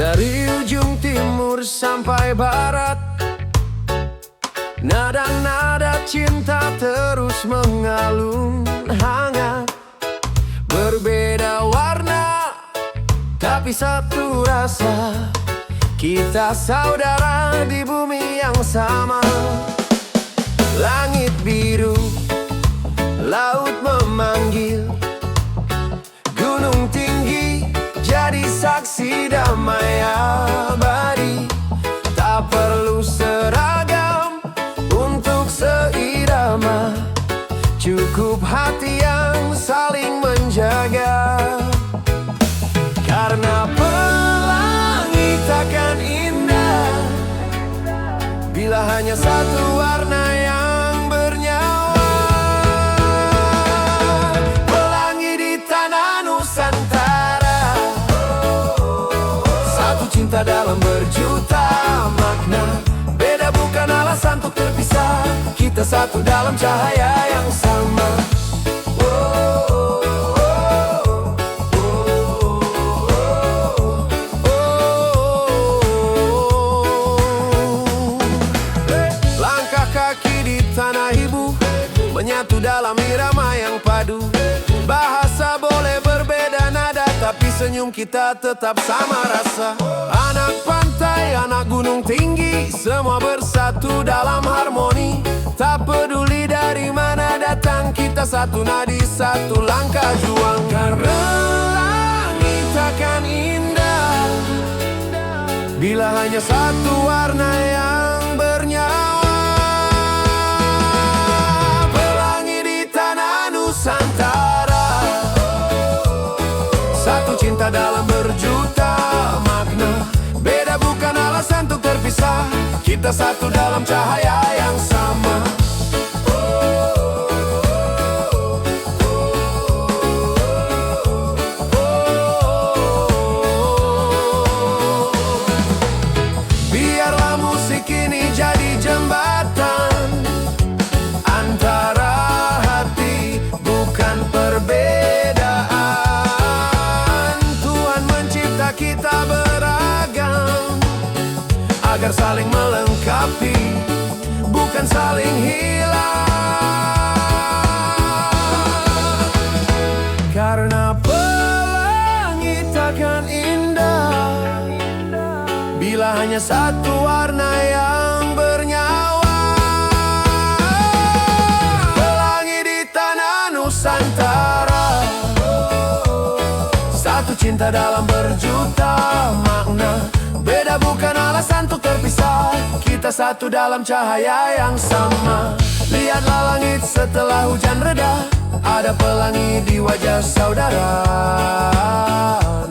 Dari ujung timur sampai barat, nada-nada cinta terus mengalun hangat. Berbeda warna, tapi satu rasa. Kita saudara di bumi yang sama. Langit biru, laut memanggil, gunung tinggi jadi saksi damai abadi. Tak perlu seragam untuk seirama, cukup hati yang saling menjaga. Karena pelangi takkan indah bila hanya satu warna yang bernyawa. Pelangi di tanah Nusantara, satu cinta dalam berjuta makna. Beda bukan alasan untuk terpisah, kita satu dalam cahaya yang sama. Langkah kaki di tanah ibu, menyatu dalam irama yang padu. Bahasa boleh berbeda nada, tapi senyum kita tetap sama rasa. Anak pantai, anak gunung tinggi, semua bersatu dalam harmoni. Tak peduli dari mana datang, kita satu nadi, satu langkah juang. Karena langit takkan indah bila hanya satu warna yang bernyawa. Pelangi di tanah Nusantara, satu cinta dalam berjuta makna. Beda bukan alasan untuk terpisah, kita satu dalam cahaya yang sama. Biarlah musik ini jadi jembatan antara hati, bukan perbedaan. Tuhan mencipta kita beragam agar saling melengkapi, bukan saling hilang. Karena pelangi takkan indah bila hanya satu warna yang bernyawa. Pelangi di tanah Nusantara, satu cinta dalam berjuta makna. Beda bukan alasan untuk terpisah, kita satu dalam cahaya yang sama. Lihatlah langit setelah hujan reda, ada pelangi di wajah saudara.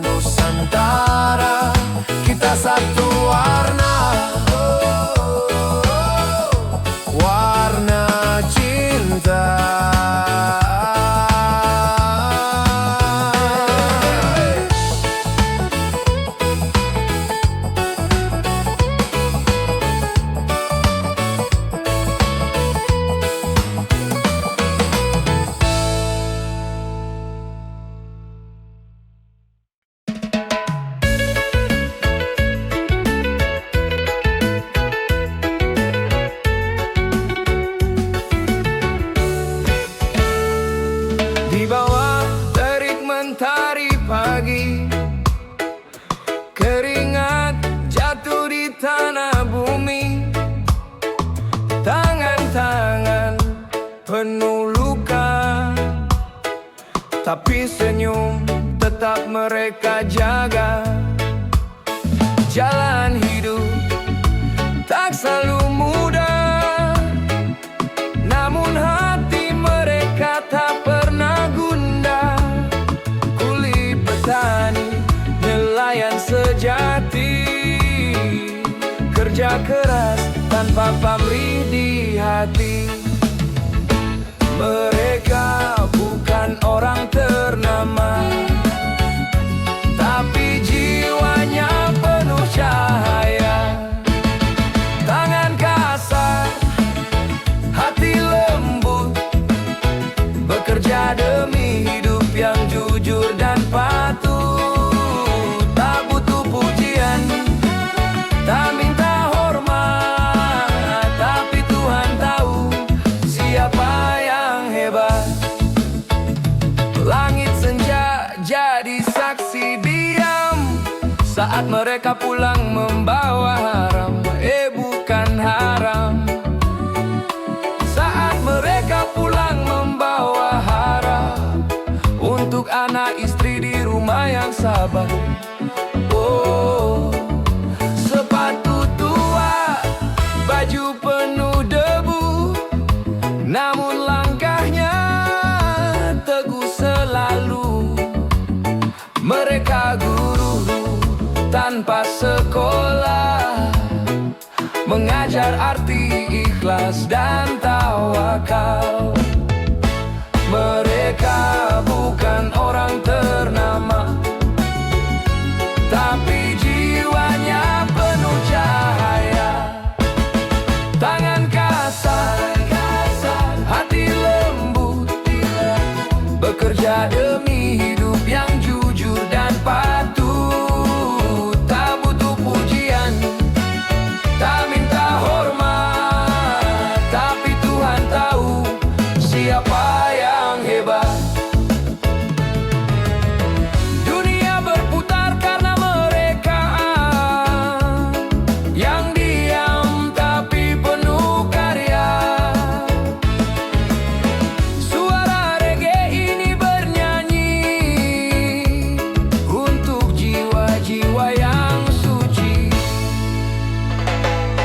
Nusantara, kita satu warna, warna cinta. Di bawah terik mentari pagi, keringat jatuh di tanah bumi. Tangan-tangan penuh luka, tapi senyum tetap mereka jaga. Jalan hidup tak selalu mudah, namun hati mereka tak pernah gundah. Kuli petani, nelayan sejati, kerja keras tanpa pamrih di hati. Mereka bukan orang ternama, tapi jiwanya penuh cahaya. Tangan kasar, hati lembut, bekerja demi hidup yang jujur dan patuh. Tak butuh pujian Saat mereka pulang membawa haram, bukan haram. Saat mereka pulang membawa haram, untuk anak istri di rumah yang sabar. Oh, sepatu tua, baju penuh debu, namun langkahnya teguh selalu. Mereka guru tanpa sekolah, mengajar arti ikhlas dan tawakal. Mereka bukan orang ternama, tapi jiwanya penuh cahaya. Tangan kasar, hati lembut, bekerja demi hidup yang jujur dan patuh. Tak butuh pujian, tak minta hormat, tapi Tuhan tahu siapa yang hebat. Dunia berputar karena mereka, yang diam tapi penuh karya. Suara reggae ini bernyanyi untuk jiwa-jiwa yang suci.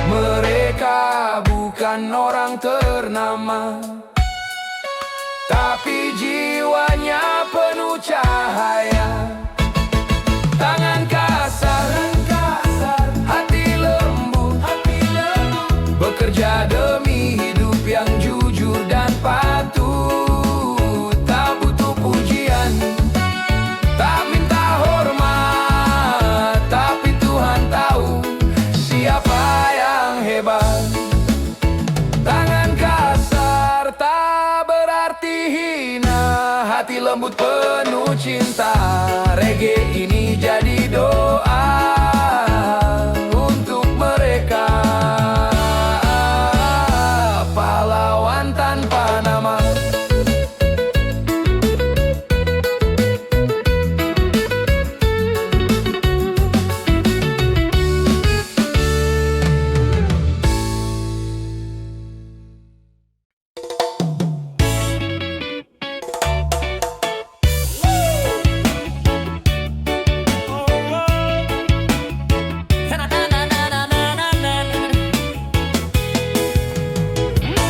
Mereka bukan orang ternama, tapi jiwanya penuh cahaya. Tangan kasar, hati lembut, bekerja demi hidup yang jujur dan patuh. Tak butuh pujian, tak minta hormat, tapi Tuhan tahu siapa yang hebat. Tangan kasar tak berarti hina, hati lembut penuh cinta. Reggae ini jadi doa untuk mereka, pahlawan tanpa nama.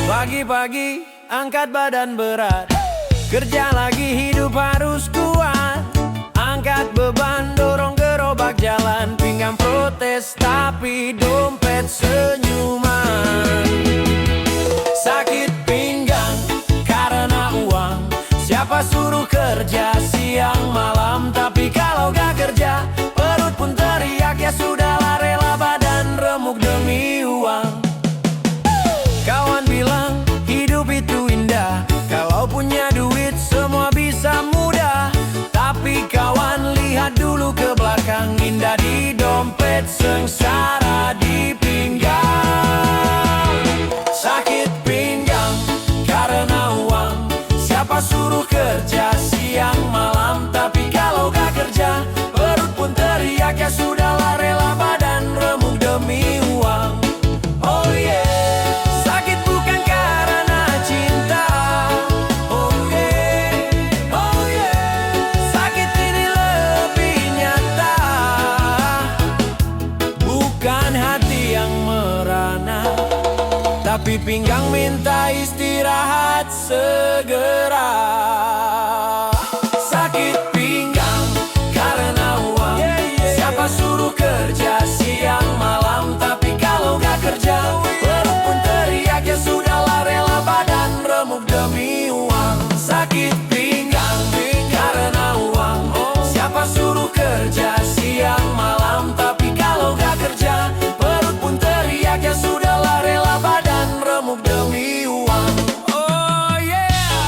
Pagi-pagi angkat badan berat, kerja lagi hidup harus kuat. Angkat beban, dorong gerobak jalan, pinggang protes tapi dompet senyuman. Sakit pinggang karena uang, siapa suruh kerja siang malam. Tapi kalau gak kerja, perut pun teriak. Ya sudahlah, rela badan remuk demi uang. Kawan bilang hidup itu indah, kalau punya duit semua bisa mudah. Tapi kawan lihat dulu ke belakang, indah di dompet, sengsara di pinggang. Sakit pinggang karena uang, siapa suruh kerja siang malam. Tapi kalau gak kerja, perut pun teriak. Ya sudahlah, rela badan remuk demi uang. Oh yeah. Tapi pinggang minta istirahat segera. Sakit pinggang karena uang, siapa suruh kerja siang malam. Tapi kalau gak kerja, perut pun teriak. Ya sudahlah, rela badan remuk demi uang. Sakit pinggang karena uang, siapa suruh kerja siang malam. Tapi kalau gak kerja, perut pun teriak. Ya sudahlah, rela badan remuk demi uang. Oh yeah.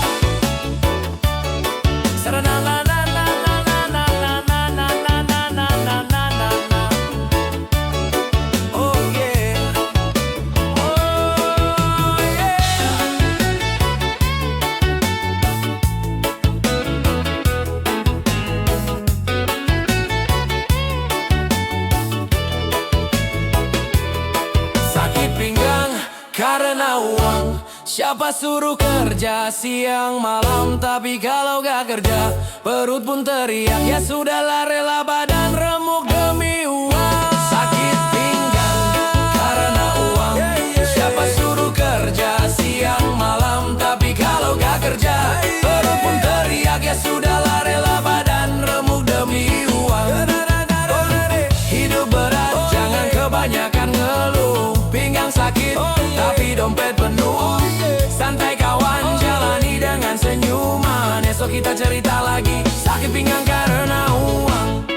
Siapa suruh kerja siang malam, tapi kalau gak kerja perut pun teriak. Ya sudahlah, rela badan remuk demi uang. Sakit pinggang karena uang. Siapa suruh kerja siang malam, tapi kalau gak kerja perut pun teriak. Ya sudahlah, rela badan remuk demi uang. Hidup berat, jangan kebanyakan ngeluh. Pinggang sakit, tapi dompet penuh. Santai kawan, jalani dengan senyuman. Esok kita cerita lagi, sakit pinggang karena uang.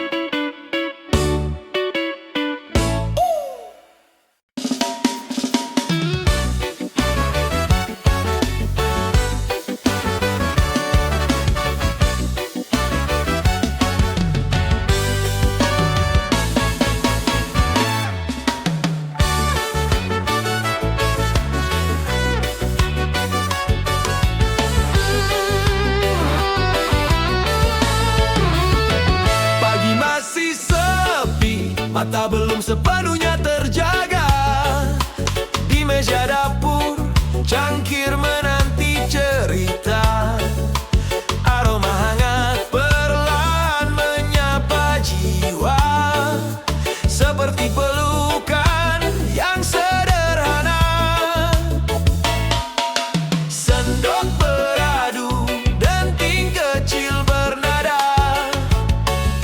Mata belum sepenuhnya terjaga. Di meja dapur, cangkir menanti cerita. Aroma hangat perlahan menyapa jiwa, seperti pelukan yang sederhana. Sendok beradu, denting kecil bernada.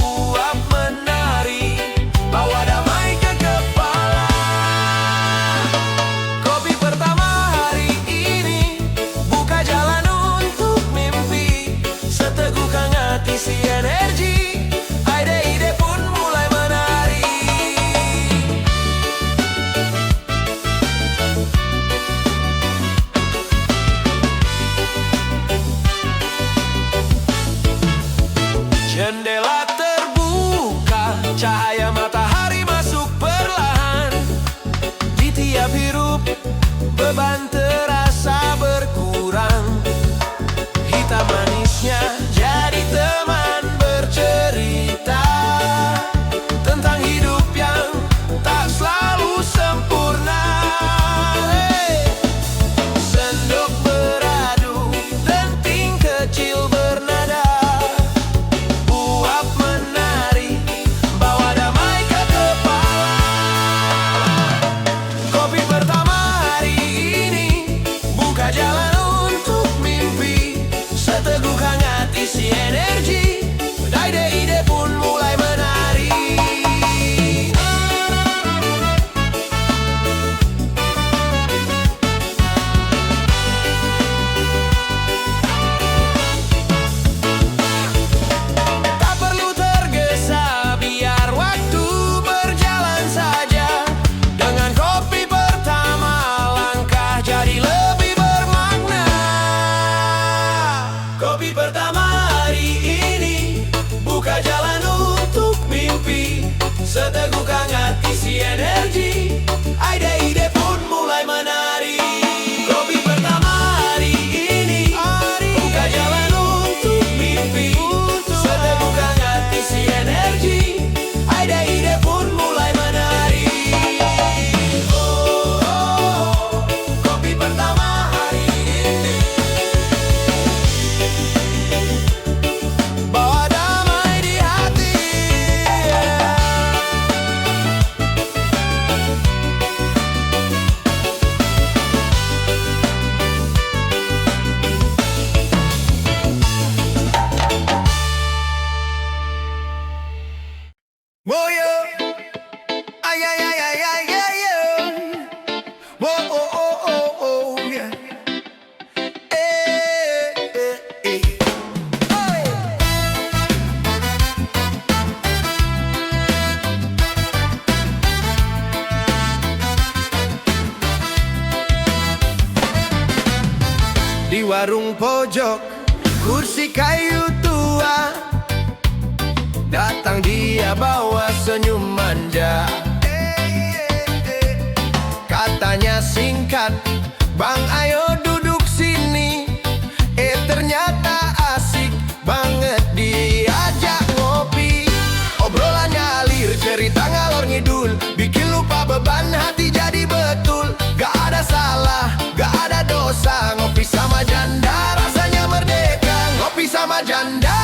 Uap menari, bawa damai ke kepala. Kopi pertama hari ini, buka jalan untuk mimpi. Seteguk hangat isi energi, ide-ide pun mulai menari. Jendela terbuka, cahaya matahari masuk perlahan. Di tiap hirup, beban terasa berkurang. Hitam manisnya jadi teman bercerita tentang hidup yang tak selalu sempurna. Sendok beradu, denting kecil bernada. Uap menari, bawa damai ke kepala. Kopi pertama hari ini, buka jalan untuk mimpi. Seteguk hangat isi energi, ide-ide pun mulai menari. Tak perlu tergesa, biar waktu berjalan saja. Dengan kopi pertama, langkah jadi lebih bermakna. Kopi pertama hari ini, buka jalan untuk mimpi. Seteguk hangat isi energi, ide-ide pun mulai menari. Kopi pertama hari ini, buka jalan untuk mimpi. Seteguk hangat isi energi, ide-ide pun mulai menari. Oh, oh, oh, kopi pertama hari ini, bawa damai di hati. Oh yeah, ay ay ay ay ay ay yeah. Oh oh oh oh oh yeah. Eh. Hey. Di warung pojok, kursi kayu tua, datang dia bawa senyum manja. Katanya singkat, "Bang, ayo duduk sini." Ternyata asik banget diajak ngopi. Obrolannya alir, cerita ngalor ngidul, bikin lupa beban hati jadi betul. Gak ada salah, gak ada dosa. dosa. Ngopi sama janda rasanya merdeka. Ngopi sama janda,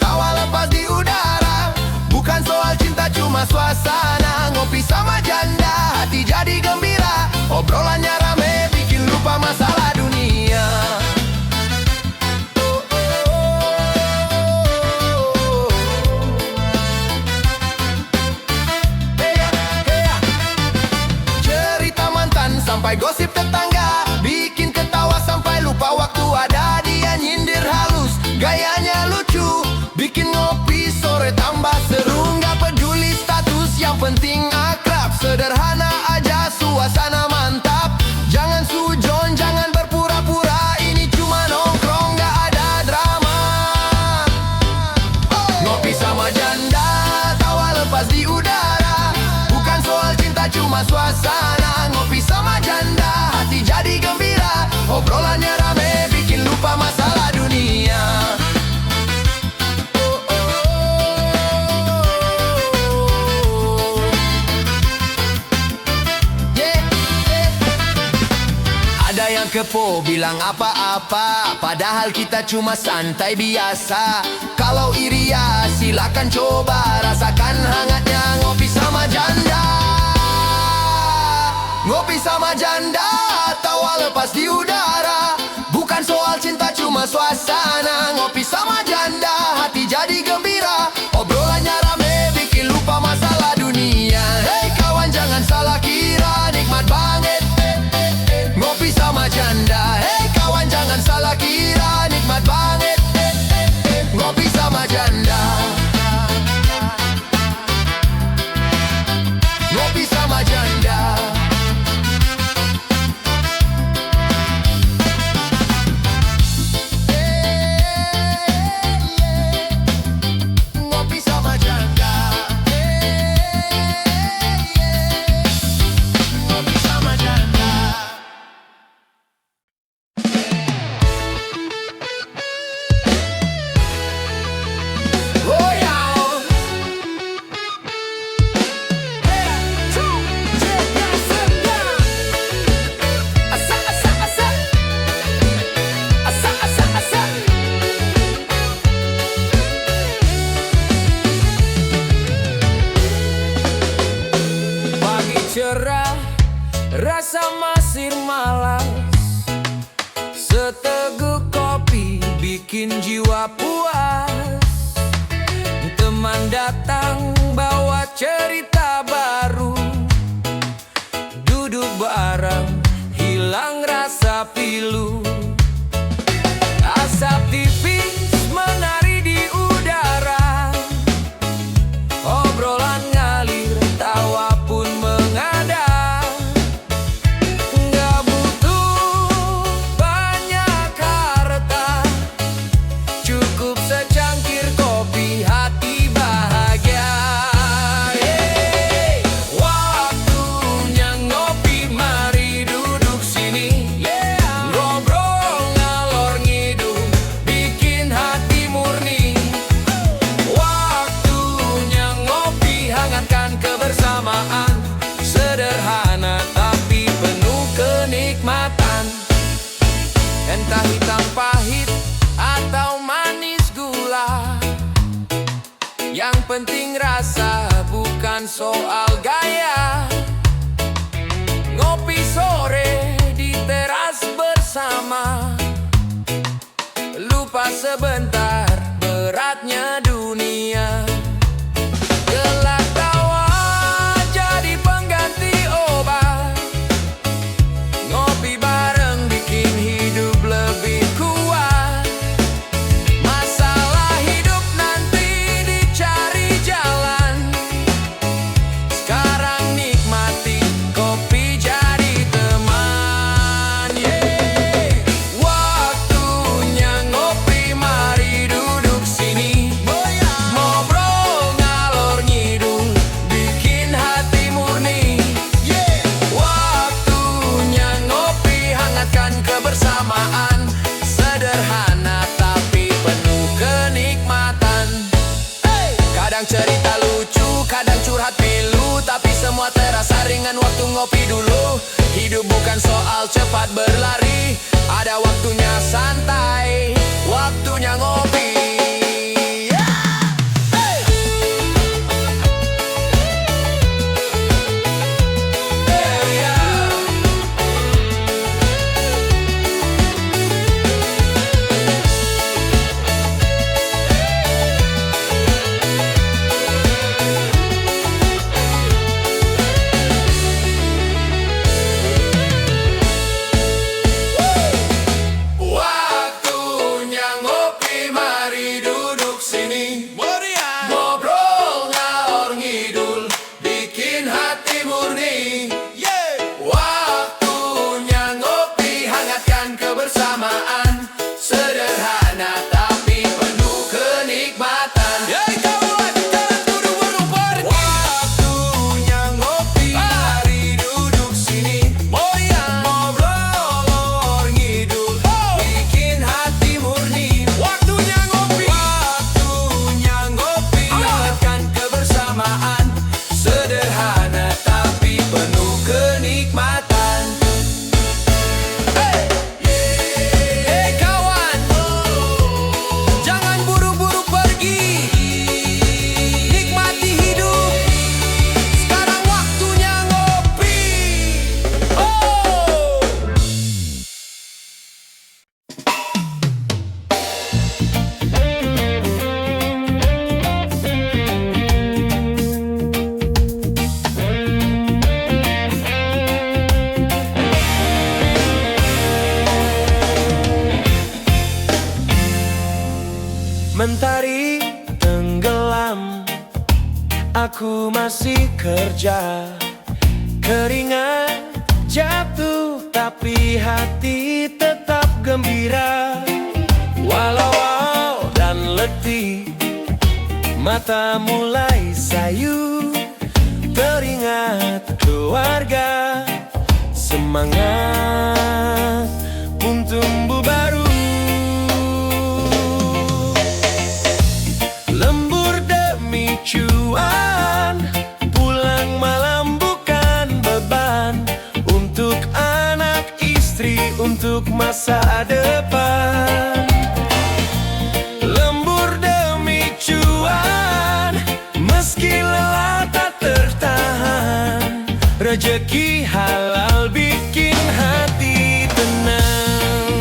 tawa lepas di udara. Bukan soal cinta cuma suasana. Ngopi sama janda, hati jadi gembira. Obrolannya rame, bikin lupa masalah dunia. Cerita mantan sampai gosip tetangga, bikin ketawa sampai lupa waktu ada. Dia nyindir halus, gayanya lucu, bikin ngopi sore tambah seru. Nggak peduli status, yang penting akrab. Sederhana aja, suasana mantap. Jangan sujon, jangan berpura-pura. Ini cuma nongkrong, nggak ada drama. Ngopi sama janda, tawa lepas di udara. Bukan soal cinta cuma suasana. Ngopi sama janda, hati jadi gembira. Obrolannya rame, bikin lupa masalah dunia. Ada yang kepo bilang apa-apa, padahal kita cuma santai biasa. Kalau iri ya silakan coba, rasakan hangatnya ngopi sama janda. Ngopi sama janda, tawa lepas di udara. Bukan soal cinta cuma suasana. Ngopi sama janda, hati jadi gembira. Obrolannya rame, bikin lupa masalah dunia. Hei kawan jangan salah kira, nikmat banget ngopi sama janda. Hei kawan jangan salah kira, nikmat banget ngopi sama janda. Ngopi sama janda. Ngopi sama janda. Ngopi sama janda. Oh yeah. Hey, two, check yourself down. Asa, asa, asa. Asa, asa, asa. Pagi cerah, rasa masih malas. Seteguk kopi bikin jiwa puas. Teman datang bawa cerita baru. Duduk bareng, hilang rasa pilu. Asap tipis menari di udara. Obrolan ngalir, tawa pun mengada. Nggak butuh banyak harta, cukup secangkir kopi, hati bahagia. Hey, waktunya ngopi, mari duduk sini. Ngobrol ngalor ngidul, bikin hati murni. Waktunya ngopi, hangatkan kebersamaan. Sederhana tapi penuh kenikmatan. Entah hitam pahit atau manis gula, yang penting rasa, bukan soal gaya. Ngopi sore di teras bersama, lupa sebentar beratnya dunia. Gelak tawa jadi pengganti obat. Ngopi bareng bikin hidup lebih kuat. Masalah hidup nanti dicari jalan. Sekarang nikmati kopi jadi teman. Waktunya ngopi, mari masih kerja. Keringat jatuh tapi hati tetap gembira. Walau dan letih, mata mulai sayu. Teringat keluarga, semangat pun tumbuh baru. Lembur demi cuan, pulang malam bukan beban. Untuk anak istri, untuk masa depan. Lembur demi cuan, meski lelah tak tertahan. Rezeki halal bikin hati tenang.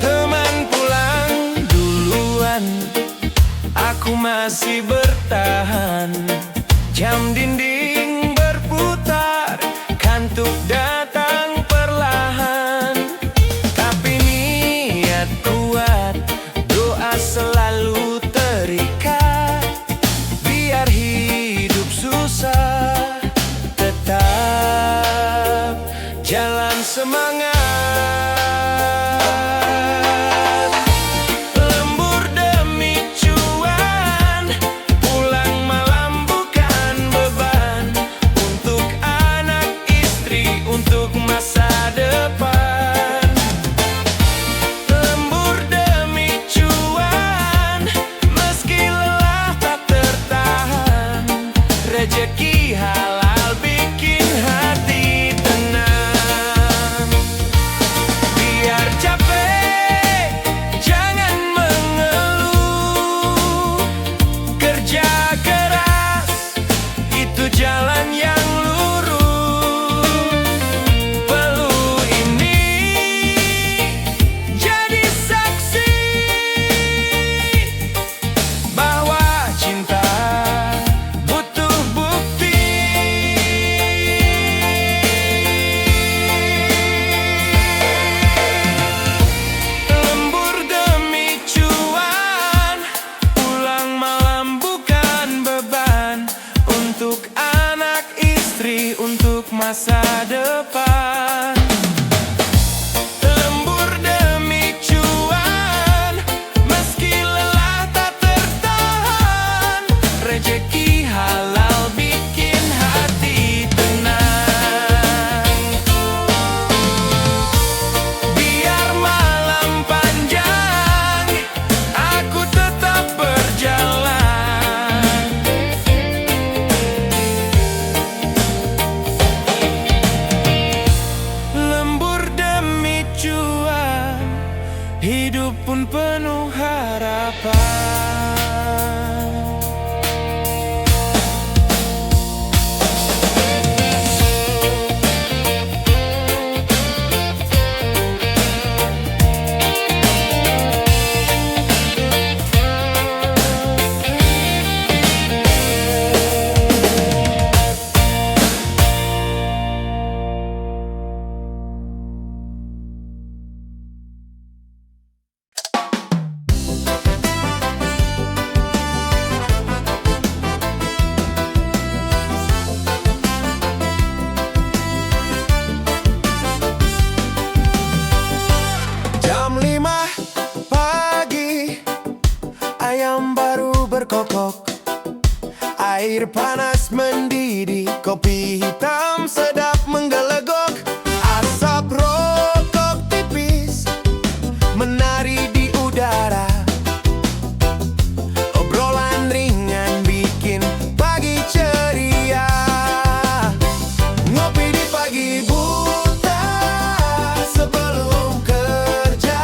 Teman pulang duluan, aku masih bertahan. Jam dinding berputar, kantuk datang perlahan. Tapi niat kuat, doa selalu terikat. Biar hidup susah, tetap jalan semangat. Lembur demi cuan, pulang malam bukan beban. Untuk anak istri, untuk masa depan. Lembur demi cuan, meski lelah tak tertahan. Rezeki halal bikin hati tenang. Biar capek, jangan mengeluh. Kerja keras, itu jalan yang lurus. Peluh ini jadi saksi bahwa cinta butuh bukti. Lembur demi cuan, pulang malam bukan beban. Untuk anak istri, untuk masa depan. Lembur demi cuan, meski lelah tak tertahan. Rezeki halal bikin hati tenang. Biar malam panjang, aku tetap berjalan. Lembur demi cuan, hidup pun penuh harapan. Jam 5 pagi, ayam baru berkokok. Air panas mendidih, kopi hitam sedap menggelegok. Asap rokok tipis menari di udara. Obrolan ringan bikin pagi ceria. Ngopi di pagi buta sebelum kerja.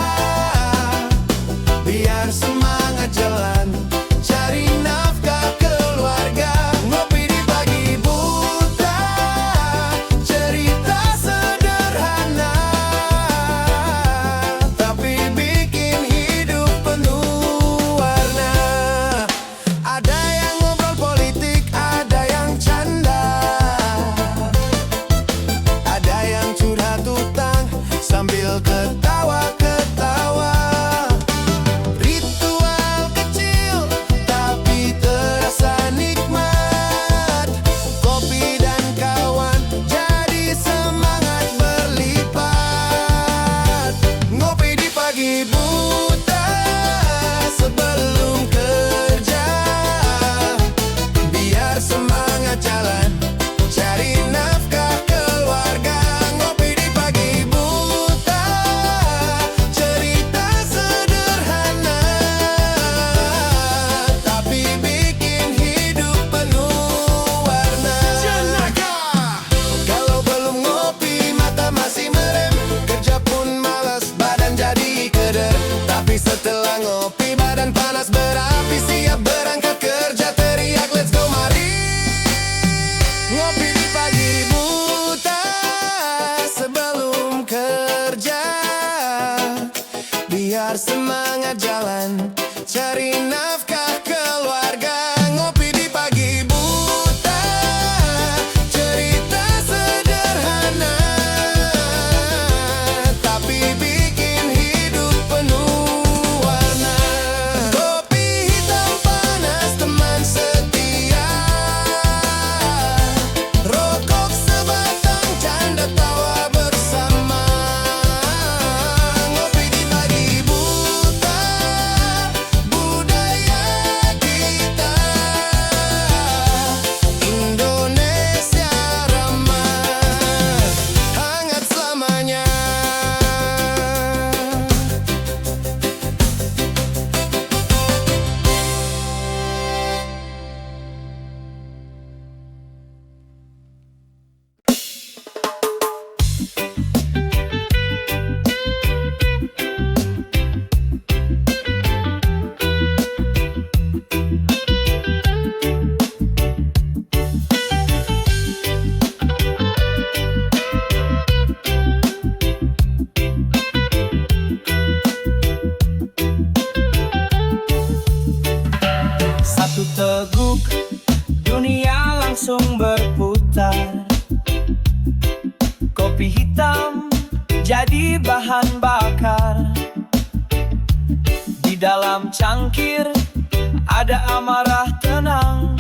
Biar semangat jalan, cari nafkah keluarga. Ngopi di pagi buta, Kopi hitam jadi bahan bakar. Di dalam cangkir ada amarah tenang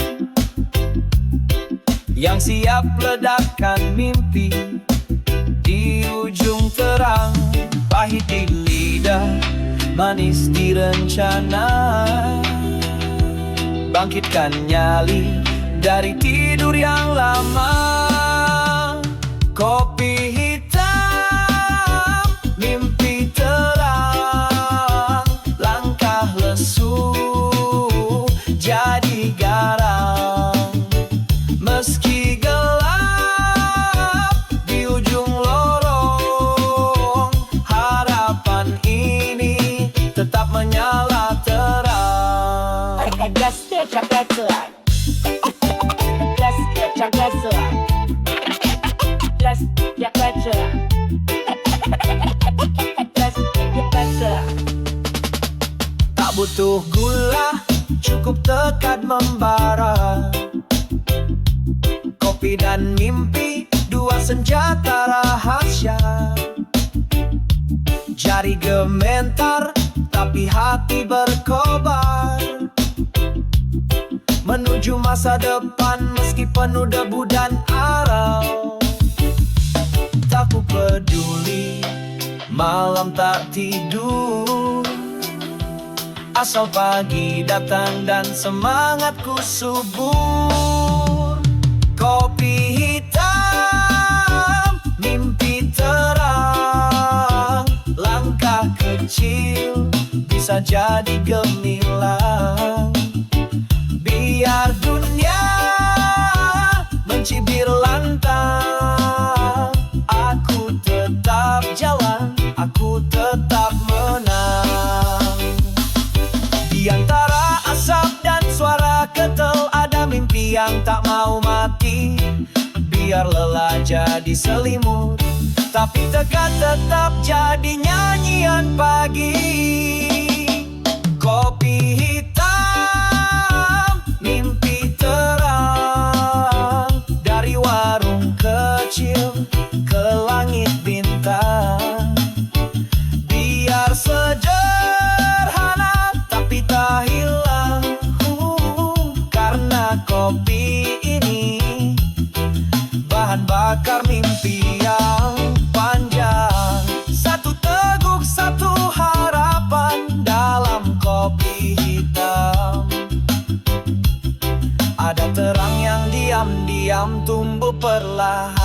yang siap ledakan mimpi di ujung terang. Pahit di lidah, manis di rencana, bangkitkan nyali dari tidur yang lama. Kopi hitam, mimpi terang, langkah lesu jadi garang. Meski gelap di ujung lorong, harapan ini tetap menyala terang. Gas coklat suar. Gas coklat suar. Gas coklat suar. Gas coklat suar. Tak butuh gula, cukup tekad membara. Kopi dan mimpi, dua senjata rahasia. Jari gementar, tapi hati berkobar menuju masa depan meski penuh debu dan aral. Tak ku peduli, malam tak tidur, asal pagi datang dan semangatku subur. Kopi hitam, mimpi terang, langkah kecil bisa jadi gemilang. Biar dunia mencibir lantang, aku tetap jalan, aku tetap menang. Di antara asap dan suara ketel ada mimpi yang tak mau mati. Biar lelah jadi selimut, tapi tegak tetap jadi nyanyian pagi. Kopi hitam, mimpi terang, dari warung kecil ke langit bintang. Biar sederhana tapi tak hilang, karena kopi ini bahan bakar mimpi yang panjang. Satu teguk, satu harapan dalam kopi hitam. Ada terang yang diam-diam tumbuh perlahan.